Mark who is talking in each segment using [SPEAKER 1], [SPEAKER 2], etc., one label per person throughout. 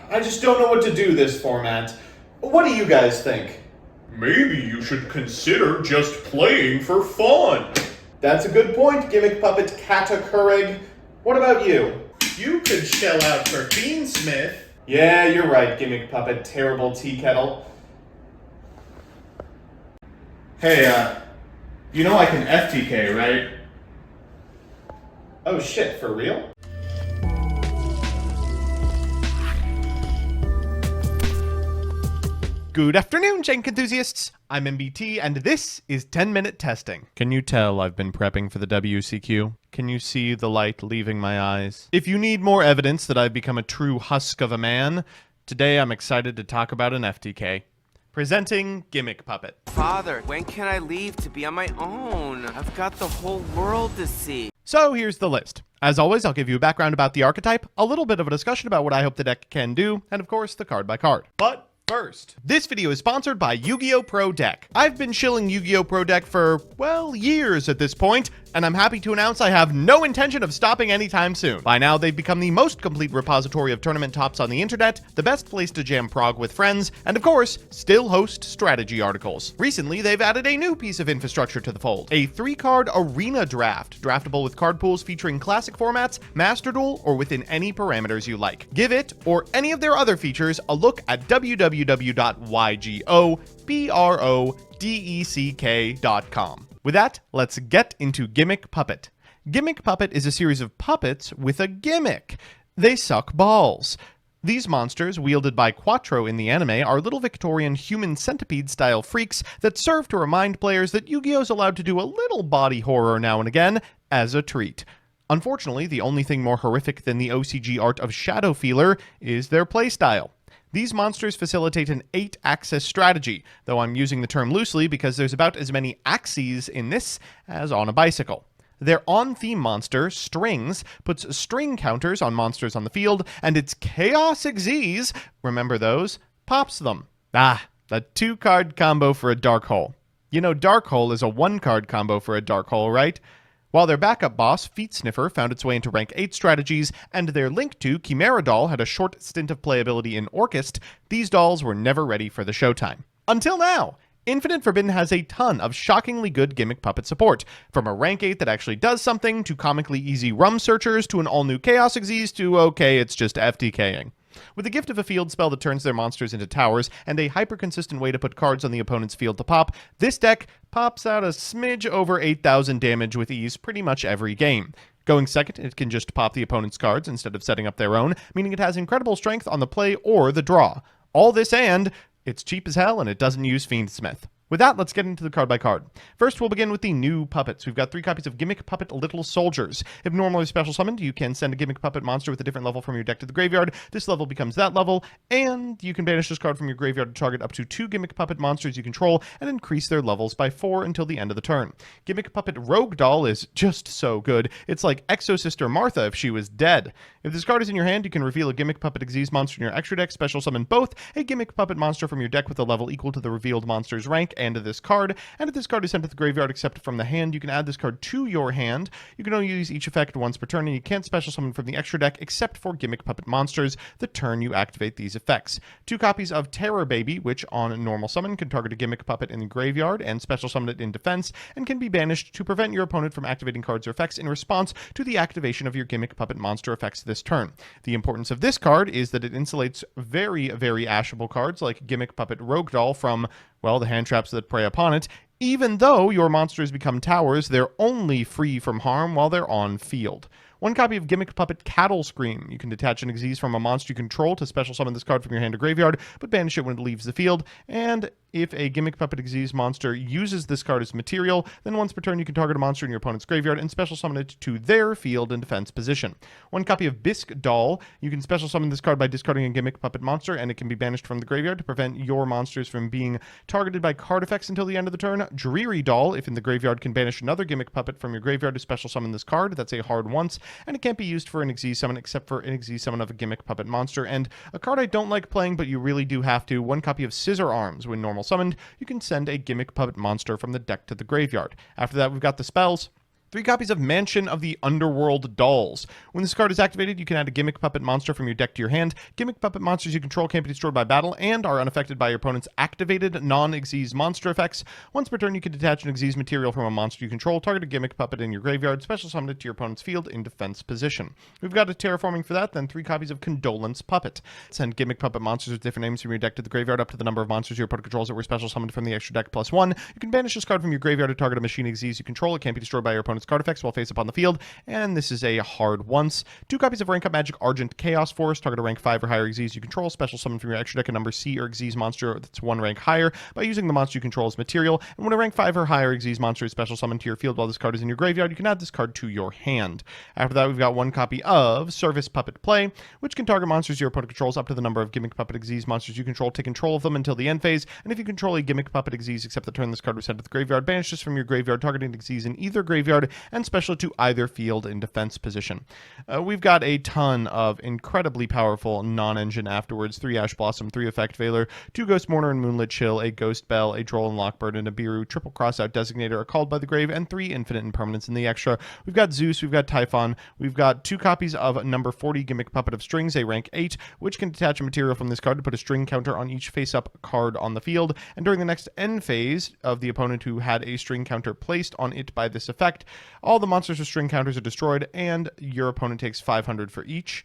[SPEAKER 1] I just don't know what to do this format. What do you guys think?
[SPEAKER 2] Maybe you should consider just playing for fun.
[SPEAKER 1] That's a good point, Gimmick Puppet Katakuric. What about you?
[SPEAKER 2] You could shell out for Beansmith.
[SPEAKER 1] Yeah, you're right, Gimmick Puppet Terrible Tea Kettle.
[SPEAKER 2] Hey, you know I can FTK, right?
[SPEAKER 1] Oh shit, for real?
[SPEAKER 3] Good afternoon, Jank enthusiasts. I'm MBT, and this is 10-minute testing. Can you tell I've been prepping for the WCQ? Can you see the light leaving my eyes? If you need more evidence that I've become a true husk of a man, today I'm excited to talk about an FTK. Presenting Gimmick Puppet.
[SPEAKER 4] Father, when can I leave to be on my own? I've got the whole world to see.
[SPEAKER 3] So here's the list. As always, I'll give you a background about the archetype, a little bit of a discussion about what I hope the deck can do, and of course, the card by card. But first, this video is sponsored by Yu-Gi-Oh! Pro Deck. I've been shilling Yu-Gi-Oh! Pro Deck for, well, years at this point, and I'm happy to announce I have no intention of stopping anytime soon. By now, they've become the most complete repository of tournament tops on the internet, the best place to jam prog with friends, and of course, still host strategy articles. Recently, they've added a new piece of infrastructure to the fold, a 3-card arena draft, draftable with card pools featuring classic formats, Master Duel, or within any parameters you like. Give it, or any of their other features, a look at www.ygoprodeck.com. With that, let's get into Gimmick Puppet. Gimmick Puppet is a series of puppets with a gimmick. They suck balls. These monsters, wielded by Quattro in the anime, are little Victorian human centipede-style freaks that serve to remind players that Yu-Gi-Oh's allowed to do a little body horror now and again as a treat. Unfortunately, the only thing more horrific than the OCG art of Shadow Feeler is their playstyle. These monsters facilitate an 8-axis strategy, though I'm using the term loosely because there's about as many axes in this as on a bicycle. Their on-theme monster, Strings, puts string counters on monsters on the field, and its Chaos Xyz, remember those, pops them. Ah, a 2-card combo for a Dark Hole. You know Dark Hole is a 1-card combo for a Dark Hole, right? While their backup boss, Feet Sniffer, found its way into rank 8 strategies, and their link to Chimera Doll had a short stint of playability in Orchest, these dolls were never ready for the showtime. Until now! Infinite Forbidden has a ton of shockingly good Gimmick Puppet support, from a rank 8 that actually does something, to comically easy rum searchers, to an all-new Chaos Xyz, to okay, it's just FTKing. With the gift of a field spell that turns their monsters into towers, and a hyper-consistent way to put cards on the opponent's field to pop, this deck pops out a smidge over 8,000 damage with ease pretty much every game. Going second, it can just pop the opponent's cards instead of setting up their own, meaning it has incredible strength on the play or the draw. All this and it's cheap as hell and it doesn't use Fiendsmith. With that, let's get into the card by card. First, we'll begin with the new puppets. We've got 3 copies of Gimmick Puppet Little Soldiers. If normally special summoned, you can send a Gimmick Puppet monster with a different level from your deck to the graveyard. This level becomes that level, and you can banish this card from your graveyard to target up to 2 Gimmick Puppet monsters you control and increase their levels by 4 until the end of the turn. Gimmick Puppet Rogue Doll is just so good. It's like Exo-Sister Martha if she was dead. If this card is in your hand, you can reveal a Gimmick Puppet Xyz monster in your extra deck, special summon both a Gimmick Puppet monster from your deck with a level equal to the revealed monster's rank and this card. And if this card is sent to the graveyard except from the hand, you can add this card to your hand. You can only use each effect once per turn, and you can't special summon from the extra deck except for Gimmick Puppet monsters the turn you activate these effects. 2 copies of Terror Baby, which on normal summon can target a Gimmick Puppet in the graveyard and special summon it in defense, and can be banished to prevent your opponent from activating cards or effects in response to the activation of your Gimmick Puppet monster effects this turn. The importance of this card is that it insulates very, very ashable cards like Gimmick Puppet Rogue Doll from, well, the hand traps that prey upon it. Even though your monsters become towers, they're only free from harm while they're on field. 1 copy of Gimmick Puppet Cattle Scream. You can detach an Xyz from a monster you control to special summon this card from your hand to graveyard, but banish it when it leaves the field. And if a Gimmick Puppet Xyz monster uses this card as material, then once per turn you can target a monster in your opponent's graveyard and special summon it to their field and defense position. 1 copy of Bisque Doll. You can special summon this card by discarding a Gimmick Puppet monster, and it can be banished from the graveyard to prevent your monsters from being targeted by card effects until the end of the turn. Dreary Doll. If in the graveyard, can banish another Gimmick Puppet from your graveyard to special summon this card. That's a hard once, and it can't be used for an Xyz summon except for an Xyz summon of a Gimmick Puppet monster. And a card I don't like playing, but you really do have to, 1 copy of Scissor Arms. When normal summoned, you can send a Gimmick Puppet monster from the deck to the graveyard. After that, we've got the spells. 3 copies of Mansion of the Underworld Dolls. When this card is activated, you can add a Gimmick Puppet monster from your deck to your hand. Gimmick Puppet monsters you control can't be destroyed by battle and are unaffected by your opponent's activated non-Xyz monster effects. Once per turn, you can detach an Xyz material from a monster you control, target a Gimmick Puppet in your graveyard, special summon it to your opponent's field in defense position. We've got a terraforming for that, then 3 copies of Condolence Puppet. Send Gimmick Puppet monsters with different names from your deck to the graveyard up to the number of monsters your opponent controls that were special summoned from the extra deck +1. You can banish this card from your graveyard to target a machine Xyz you control. It can't be destroyed by your opponent's card effects while face up on the field, and this is a hard once. 2 copies of Rank Up Magic Argent Chaos Force. Target a rank 5 or higher Xyz you control. Special summon from your extra deck a number C or Xyz monster that's 1 rank higher by using the monster you control as material. And when a rank 5 or higher Xyz monster is special summoned to your field while this card is in your graveyard, you can add this card to your hand. After that, we've got 1 copy of Service Puppet Play, which can target monsters your opponent controls up to the number of Gimmick Puppet Xyz monsters you control. Take control of them until the end phase. And if you control a Gimmick Puppet Xyz except the turn this card was sent to the graveyard, banish this from your graveyard, targeting Xyz in either graveyard and special to either field in defense position. We've got a ton of incredibly powerful non-engine afterwards. 3 Ash Blossom, 3 Effect Veiler, 2 Ghost Mourner and Moonlit Chill, a Ghost Bell, a Droll and Lockbird, and a Biru, triple Crossout Designator, a Called by the Grave, and 3 Infinite Impermanence in the extra. We've got Zeus, we've got Typhon, we've got 2 copies of number 40 Gimmick Puppet of Strings, a rank 8, which can detach a material from this card to put a string counter on each face-up card on the field, and during the next end phase of the opponent who had a string counter placed on it by this effect, all the monsters with string counters are destroyed, and your opponent takes 500 for each.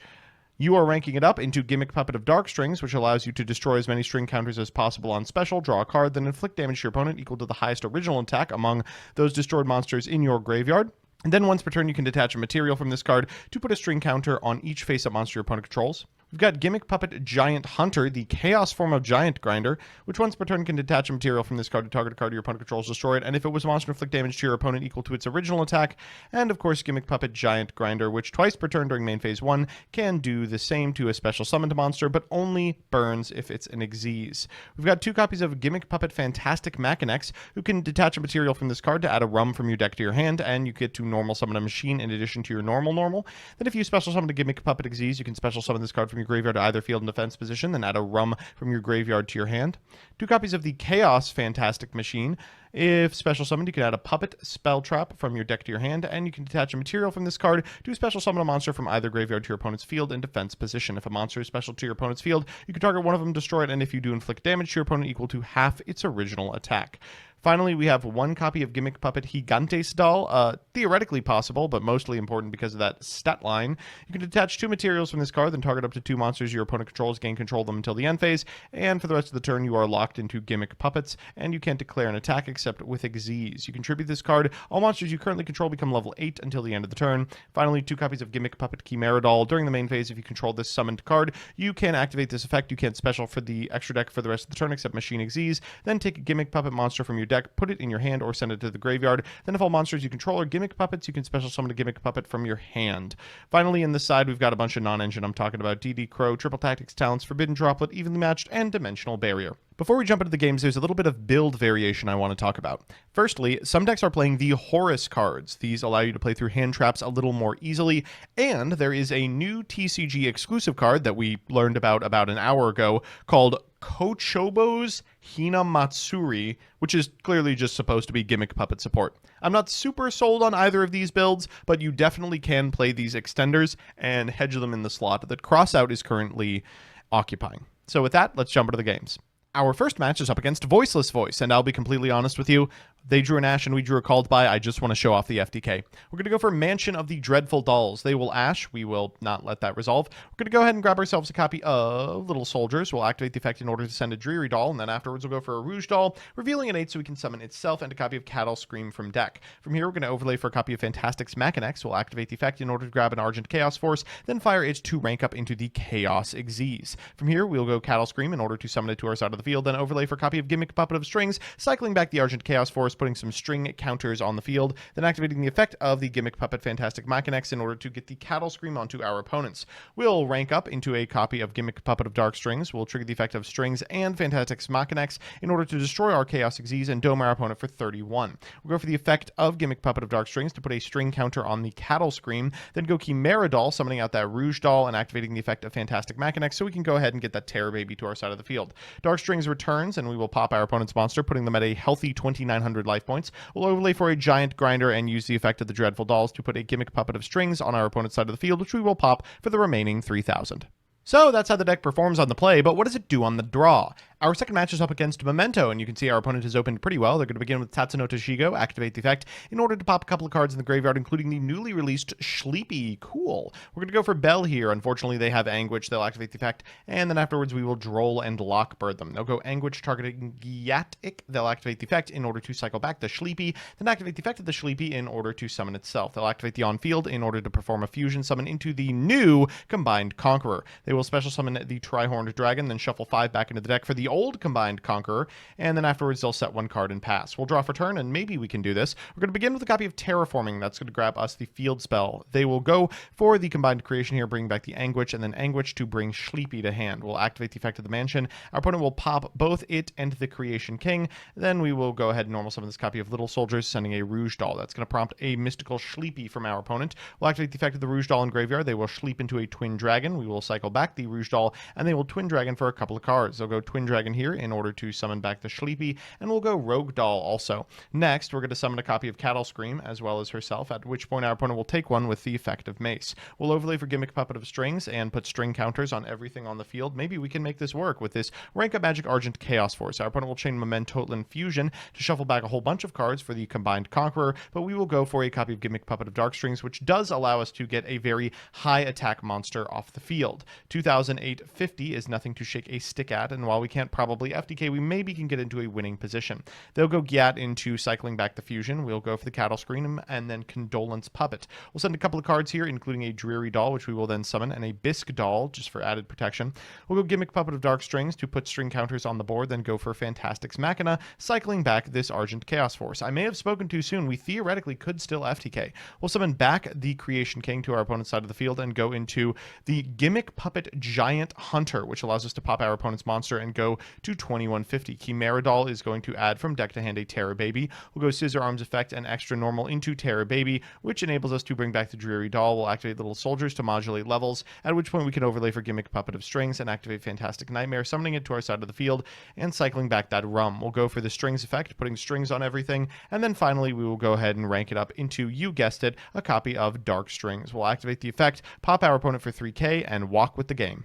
[SPEAKER 3] You are ranking it up into Gimmick Puppet of Dark Strings, which allows you to destroy as many string counters as possible on special, draw a card, then inflict damage to your opponent equal to the highest original attack among those destroyed monsters in your graveyard. And then once per turn, you can detach a material from this card to put a string counter on each face-up monster your opponent controls. We've got Gimmick Puppet Giant Hunter, the chaos form of Giant Grinder, which once per turn can detach a material from this card to target a card your opponent controls, destroy it, and if it was a monster, inflict damage to your opponent equal to its original attack. And of course, Gimmick Puppet Giant Grinder, which twice per turn during main phase 1 can do the same to a special summoned monster, but only burns if it's an Xyz. We've got 2 copies of Gimmick Puppet Fantastic Machinex, who can detach a material from this card to add a rum from your deck to your hand, and you get to normal summon a machine in addition to your normal. Then if you special summon a Gimmick Puppet Xyz, you can special summon this card from your graveyard to either field in defense position, then add a rum from your graveyard to your hand. 2 copies of the Chaos Fantastic Machine. If special summoned, you can add a Puppet Spell Trap from your deck to your hand, and you can detach a material from this card to special summon a monster from either graveyard to your opponent's field in defense position. If a monster is special to your opponent's field, you can target one of them, destroy it, and if you do, inflict damage to your opponent equal to half its original attack. Finally, we have 1 copy of Gimmick Puppet Gigantes Doll, theoretically possible, but mostly important because of that stat line. You can detach 2 materials from this card, then target up to 2 monsters your opponent controls, gain control of them until the end phase, and for the rest of the turn, you are locked into Gimmick Puppets, and you can't declare an attack except with Xyz. You contribute this card. All monsters you currently control become level 8 until the end of the turn. Finally, 2 copies of Gimmick Puppet Chimera Doll. During the main phase, if you control this summoned card, you can activate this effect. You can't special for the extra deck for the rest of the turn except Machine Xyz. Then take a Gimmick Puppet monster from your deck, put it in your hand, or send it to the graveyard. Then if all monsters you control are Gimmick Puppets, you can special summon a Gimmick Puppet from your hand. Finally, in the side, we've got a bunch of non-engine. I'm talking about DD Crow, Triple Tactics Talents, Forbidden Droplet, Evenly Matched, and Dimensional Barrier. Before we jump into the games, there's a little bit of build variation I want to talk about. Firstly, some decks are playing the Horus cards. These allow you to play through hand traps a little more easily, and there is a new TCG exclusive card that we learned about an hour ago called Kochobo's Hina Matsuri, which is clearly just supposed to be Gimmick Puppet support. I'm not super sold on either of these builds, but you definitely can play these extenders and hedge them in the slot that Crossout is currently occupying. So with that, let's jump into the games. Our first match is up against Voiceless Voice, and I'll be completely honest with you, they drew an Ash and we drew a Called By. I just want to show off the FTK. We're going to go for Mansion of the Dreadful Dolls. They will Ash. We will not let that resolve. We're going to go ahead and grab ourselves a copy of Little Soldiers. We'll activate the effect in order to send a Dreary Doll, and then afterwards we'll go for a Rouge Doll, revealing an 8 so we can summon itself and a copy of Cattle Scream from deck. From here, we're going to overlay for a copy of Fantastic's Machinex. We'll activate the effect in order to grab an Argent Chaos Force, then fire it to rank up into the Chaos Xyz. From here, we'll go Cattle Scream in order to summon it to our side of the field, then overlay for a copy of Gimmick Puppet of Strings, cycling back the Argent Chaos Force, putting some string counters on the field, then activating the effect of the Gimmick Puppet Fantastic Machinex in order to get the Cattle Scream onto our opponents. We'll rank up into a copy of Gimmick Puppet of Dark Strings. We'll trigger the effect of Strings and Fantastic's Machinex in order to destroy our Chaos Xyz and dome our opponent for 31. We'll go for the effect of Gimmick Puppet of Dark Strings to put a string counter on the Cattle Scream, then go Chimera Doll, summoning out that Rouge Doll and activating the effect of Fantastic Machinex so we can go ahead and get that Terror Baby to our side of the field. Dark Strings returns, and we will pop our opponent's monster, putting them at a healthy 2,900 100 life points. We'll overlay for a giant grinder and use the effect of the Dreadful Dolls to put a Gimmick Puppet of Strings on our opponent's side of the field, which we will pop for the remaining 3,000. So that's how the deck performs on the play, but what does it do on the draw? Our second match is up against Memento, and you can see our opponent has opened pretty well. They're going to begin with Tatsunoko Shigo, activate the effect in order to pop a couple of cards in the graveyard, including the newly released Sleepy. Cool. We're going to go for Bell here. Unfortunately, they have Anguish. They'll activate the effect, and then afterwards we will Droll and Lockbird them. They'll go Anguish targeting Giatic. They'll activate the effect in order to cycle back the Sleepy, then activate the effect of the Sleepy in order to summon itself. They'll activate the on-field in order to perform a fusion summon into the new Combined Conqueror. They will special summon the Tri-Horned Dragon, then shuffle 5 back into the deck for the old Combined Conqueror, and then afterwards they'll set 1 card and pass. We'll draw for turn, and maybe we can do this. We're going to begin with a copy of Terraforming. That's going to grab us the field spell. They will go for the Combined Creation here, bring back the Anguish, and then Anguish to bring Sleepy to hand. We'll activate the effect of the Mansion. Our opponent will pop both it and the Creation King. Then we will go ahead and normal summon this copy of Little Soldiers, sending a Rouge Doll. That's going to prompt a Mystical Sleepy from our opponent. We'll activate the effect of the Rouge Doll in graveyard. They will sleep into a Twin Dragon. We will cycle back the Rouge Doll, and they will Twin Dragon for a couple of cards. They'll go Twin Dragon here in order to summon back the Sleepy, and we'll go Rogue Doll also. Next, we're going to summon a copy of Cattle Scream as well as herself, at which point our opponent will take one with the effect of Mace. We'll overlay for Gimmick Puppet of Strings and put string counters on everything on the field. Maybe we can make this work with this Rank Up Magic Argent Chaos Force. Our opponent will chain Momentolan Fusion to shuffle back a whole bunch of cards for the Combined Conqueror, but we will go for a copy of Gimmick Puppet of Dark Strings, which does allow us to get a very high attack monster off the field. 2,850 is nothing to shake a stick at, and while we can't probably FTK, we maybe can get into a winning position. They'll go Gyat into cycling back the fusion. We'll go for the Cattle Scream and then Condolence Puppet. We'll send a couple of cards here, including a Dreary Doll, which we will then summon, and a Bisque Doll, just for added protection. We'll go Gimmick Puppet of Dark Strings to put string counters on the board, then go for Fantastic's Machina, cycling back this Argent Chaos Force. I may have spoken too soon. We theoretically could still FTK. We'll summon back the Creation King to our opponent's side of the field and go into the Gimmick Puppet Giant Hunter, which allows us to pop our opponent's monster and go to 2150. Chimera Doll is going to add from deck to hand a Terror Baby. We'll go Scissor Arms effect and extra normal into Terror Baby, which enables us to bring back the Dreary Doll. We'll activate Little Soldiers to modulate levels, at which point we can overlay for Gimmick Puppet of Strings and activate Fantastic Nightmare, summoning it to our side of the field and cycling back that Rum. We'll go for the Strings effect, putting strings on everything, and then finally we will go ahead and rank it up into, you guessed it, a copy of Dark Strings. We'll activate the effect, pop our opponent for 3k, and walk with the game.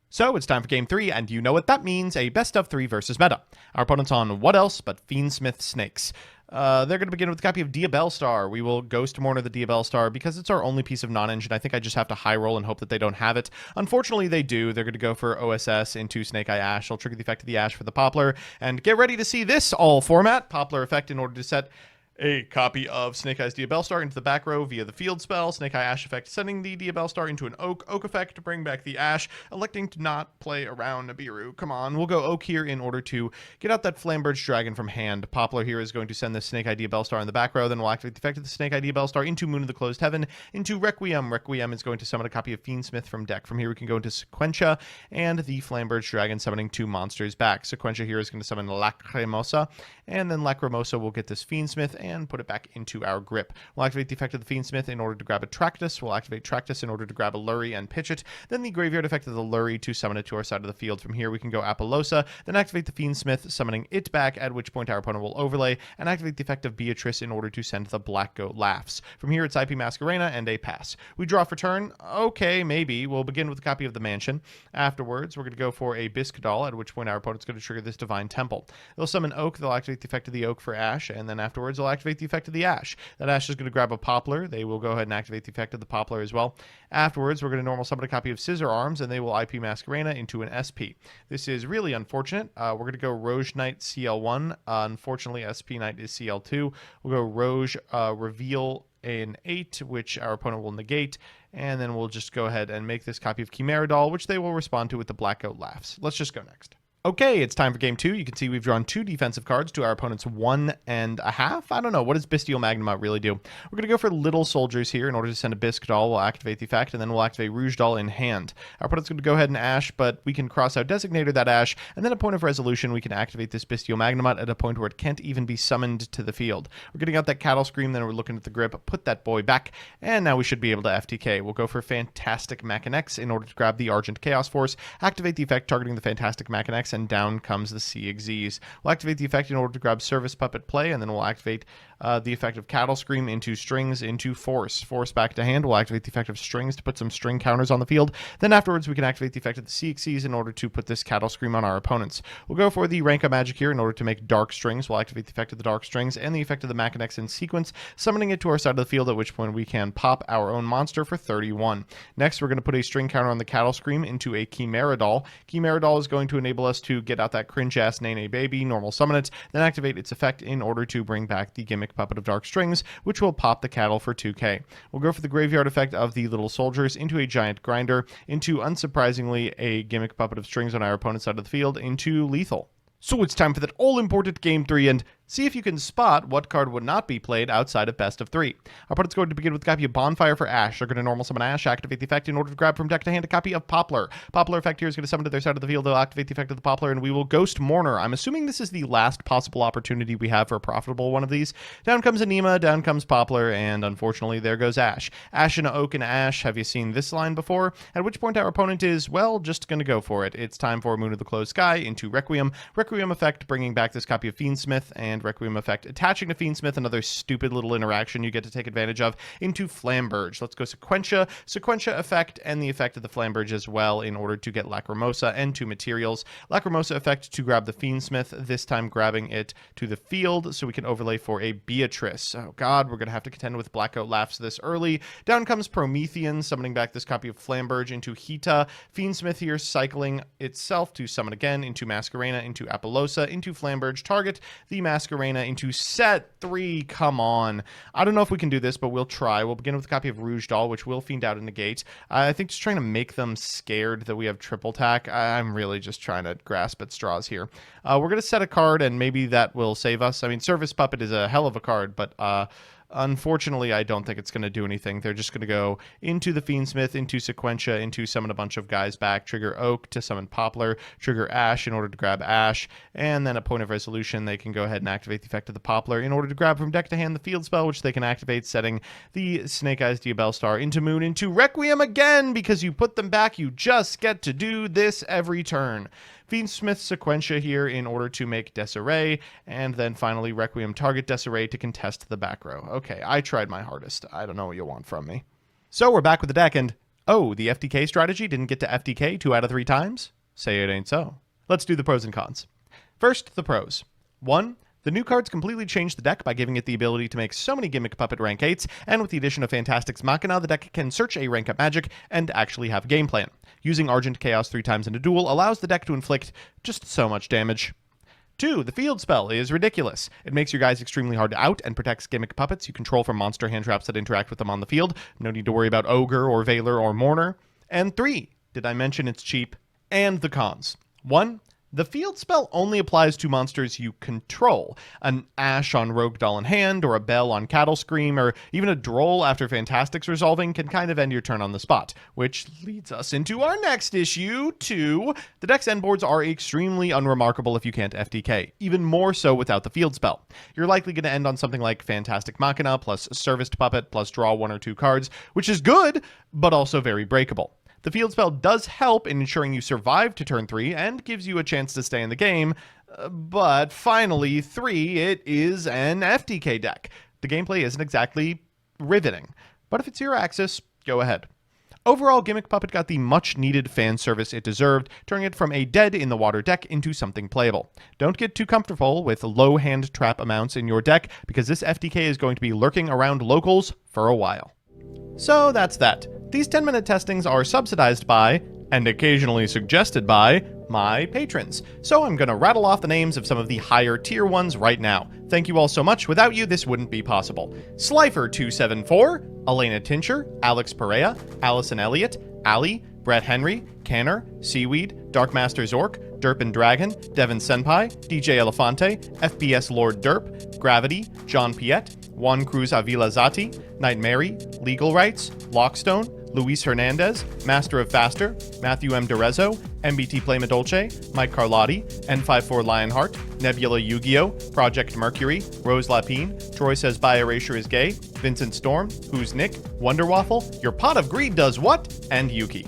[SPEAKER 3] So it's time for game 3, and you know what that means, a best of 3 versus meta. Our opponent's on what else but Fiendsmith Snakes. They're going to begin with a copy of Diabell Star. We will Ghost Mourner the Diabell Star because it's our only piece of non-engine. I think I just have to high roll and hope that they don't have it. Unfortunately, they do. They're going to go for OSS into Snake Eye Ash. They'll trigger the effect of the Ash for the Poplar. And get ready to see this all format. Poplar effect in order to set a copy of Snake Eye's Diabell Star into the back row via the field spell. Snake Eye Ash effect, sending the Diabell Star into an Oak. Oak effect to bring back the Ash, electing to not play around Nibiru. Come on, we'll go Oak here in order to get out that Flamberge Dragon from hand. Poplar here is going to send the Snake Eye Diabell Star in the back row, then we'll activate the effect of the Snake Eye Diabell Star into Moon of the Closed Heaven, into Requiem. Requiem is going to summon a copy of Fiendsmith from deck. From here we can go into Sequentia and the Flamberge Dragon, summoning 2 monsters back. Sequentia here is going to summon Lacrimosa, and then Lacrimosa will get this Fiendsmith and put it back into our grip. We'll activate the effect of the Fiendsmith in order to grab a Tractus. We'll activate Tractus in order to grab a Lurry and pitch it. Then the graveyard effect of the Lurry to summon it to our side of the field. From here we can go Apollosa, then activate the Fiendsmith, summoning it back, at which point our opponent will overlay and activate the effect of Beatrice in order to send the Black Goat Laughs. From here it's IP Masquerena and a pass. We draw for turn. Okay, maybe. We'll begin with a copy of the Mansion. Afterwards we're going to go for a Bisque Doll, at which point our opponent's going to trigger this Divine Temple. They'll summon Oak. They'll activate the effect of the Oak for Ash, and then afterwards they'll activate the effect of the Ash. That Ash is going to grab a Poplar. They will go ahead and activate the effect of the Poplar as well. Afterwards, we're going to normal summon a copy of Scissor Arms, and they will IP Masquerena into an SP. This is really unfortunate. We're going to go Rouge Knight CL1. Unfortunately, SP Knight is CL2. We'll go Rouge Reveal an 8, which our opponent will negate, and then we'll just go ahead and make this copy of Chimera Doll, which they will respond to with the Black Goat Laughs. Let's just go next. Okay, it's time for game 2. You can see we've drawn 2 defensive cards to our opponent's 1.5. I don't know. What does Bestial Magnemite really do? We're going to go for Little Soldiers here in order to send a Bisque Doll. We'll activate the effect, and then we'll activate Rouge Doll in hand. Our opponent's going to go ahead and Ash, but we can cross out Designator that Ash, and then at point of resolution, we can activate this Bestial Magnemite at a point where it can't even be summoned to the field. We're getting out that Cattle Scream, then we're looking at the grip, put that boy back, and now we should be able to FTK. We'll go for Fantastic Machinex in order to grab the Argent Chaos Force, activate the effect targeting the Fantastic Machinex, and down comes the CXZs. We'll activate the effect in order to grab Service Puppet Play, and then we'll activate the effect of Cattle Scream into Strings into Force. Force back to hand. We'll activate the effect of Strings to put some string counters on the field. Then afterwards, we can activate the effect of the CXZs in order to put this Cattle Scream on our opponents. We'll go for the Rank Up Magic here in order to make Dark Strings. We'll activate the effect of the Dark Strings and the effect of the Machinex in sequence, summoning it to our side of the field, at which point we can pop our own monster for 31. Next, we're going to put a string counter on the Cattle Scream into a Chimera Doll. Chimera Doll is going to enable us to get out that cringe-ass Nene Baby, normal summon it, then activate its effect in order to bring back the Gimmick Puppet of Dark Strings, which will pop the cattle for 2k. We'll go for the Graveyard effect of the Little Soldiers into a Giant Grinder, into, unsurprisingly, a Gimmick Puppet of Strings on our opponent's side of the field, into Lethal. So it's time for that all-important Game 3, and see if you can spot what card would not be played outside of best of 3. Our opponent's going to begin with a copy of Bonfire for Ash. They're going to normal summon Ash, activate the effect in order to grab from deck to hand a copy of Poplar. Poplar effect here is going to summon to their side of the field. They'll activate the effect of the Poplar, and we will Ghost Mourner. I'm assuming this is the last possible opportunity we have for a profitable one of these. Down comes Anima, down comes Poplar, and unfortunately there goes Ash. Ash and Oak and Ash, have you seen this line before? At which point our opponent is, well, just going to go for it. It's time for Moon of the Closed Sky into Requiem. Requiem effect bringing back this copy of Fiendsmith, and Requiem effect attaching to Fiendsmith, another stupid little interaction you get to take advantage of, into Flamberge. Let's go Sequentia. Sequentia effect and the effect of the Flamberge as well in order to get Lacrimosa and 2 materials. Lacrimosa effect to grab the Fiendsmith, this time grabbing it to the field so we can overlay for a Beatrice. Oh god, we're going to have to contend with Blackout Laughs this early. Down comes Promethean, summoning back this copy of Flamberge into Hita. Fiendsmith here cycling itself to summon again into Masquerena, into Apollosa, into Flamberge. Target the Masquerena into set 3. Come on. I don't know if we can do this, but we'll try. We'll begin with a copy of Rouge Doll, which will fiend out and negate. I think just trying to make them scared that we have triple tack. I'm really just trying to grasp at straws here. We're going to set a card, and maybe that will save us. I mean, Service Puppet is a hell of a card, but unfortunately, I don't think it's going to do anything. They're just going to go into the Fiendsmith, into Sequentia, into summon a bunch of guys back, trigger Oak to summon Poplar, trigger Ash in order to grab Ash, and then at point of resolution, they can go ahead and activate the effect of the Poplar in order to grab from deck to hand the field spell, which they can activate, setting the Snake Eyes Diabellstar into Moon, into Requiem again, because you put them back. You just get to do this every turn. Fiendsmith Sequentia here in order to make Desiree, and then finally Requiem target Desiree to contest the back row. Okay, I tried my hardest. I don't know what you want from me. So we're back with the deck, and oh, the FTK strategy didn't get to FTK 2 out of 3 times? Say it ain't so. Let's do the pros and cons. First, the pros. 1. The new cards completely changed the deck by giving it the ability to make so many Gimmick Puppet rank 8s, and with the addition of Fantastic's Machina, the deck can search a rank up magic and actually have a game plan. Using Argent Chaos 3 times in a duel allows the deck to inflict just so much damage. 2. The field spell is ridiculous. It makes your guys extremely hard to out and protects Gimmick Puppets you control from monster hand traps that interact with them on the field. No need to worry about Ogre or Veiler or Mourner. And 3. Did I mention it's cheap? And the cons. 1. The field spell only applies to monsters you control. An Ash on Rogue Doll in hand, or a Bell on Cattle Scream, or even a Droll after Fantastic's resolving can kind of end your turn on the spot. Which leads us into our next issue, 2. The deck's endboards are extremely unremarkable if you can't FTK, even more so without the field spell. You're likely going to end on something like Fantastic Machina, plus Serviced Puppet, plus draw 1 or 2 cards, which is good, but also very breakable. The field spell does help in ensuring you survive to turn 3 and gives you a chance to stay in the game, but finally, 3, it is an FTK deck. The gameplay isn't exactly riveting, but if it's your axis, go ahead. Overall, Gimmick Puppet got the much-needed fan service it deserved, turning it from a dead-in-the-water deck into something playable. Don't get too comfortable with low hand trap amounts in your deck, because this FTK is going to be lurking around locals for a while. So that's that. These 10-minute testings are subsidized by, and occasionally suggested by, my patrons. So I'm going to rattle off the names of some of the higher tier ones right now. Thank you all so much. Without you, this wouldn't be possible. Slifer274, Elena Tincher, Alex Perea, Allison Elliott, Ali, Brett Henry, Canner, Seaweed, Darkmaster Zork, Derpin Dragon, Devin Senpai, DJ Elefante, FPS Lord Derp, Gravity, John Piet, Juan Cruz Avila Zati, Night Mary, Legal Rights, Lockstone, Luis Hernandez, Master of Faster, Matthew M. Derezzo, MBT Play Madolce, Mike Carlotti, N54 Lionheart, Nebula Yu-Gi-Oh!, Project Mercury, Rose Lapine, Troy Says By Erasure is Gay, Vincent Storm, Who's Nick, Wonder Waffle, Your Pot of Greed Does What, and Yuki.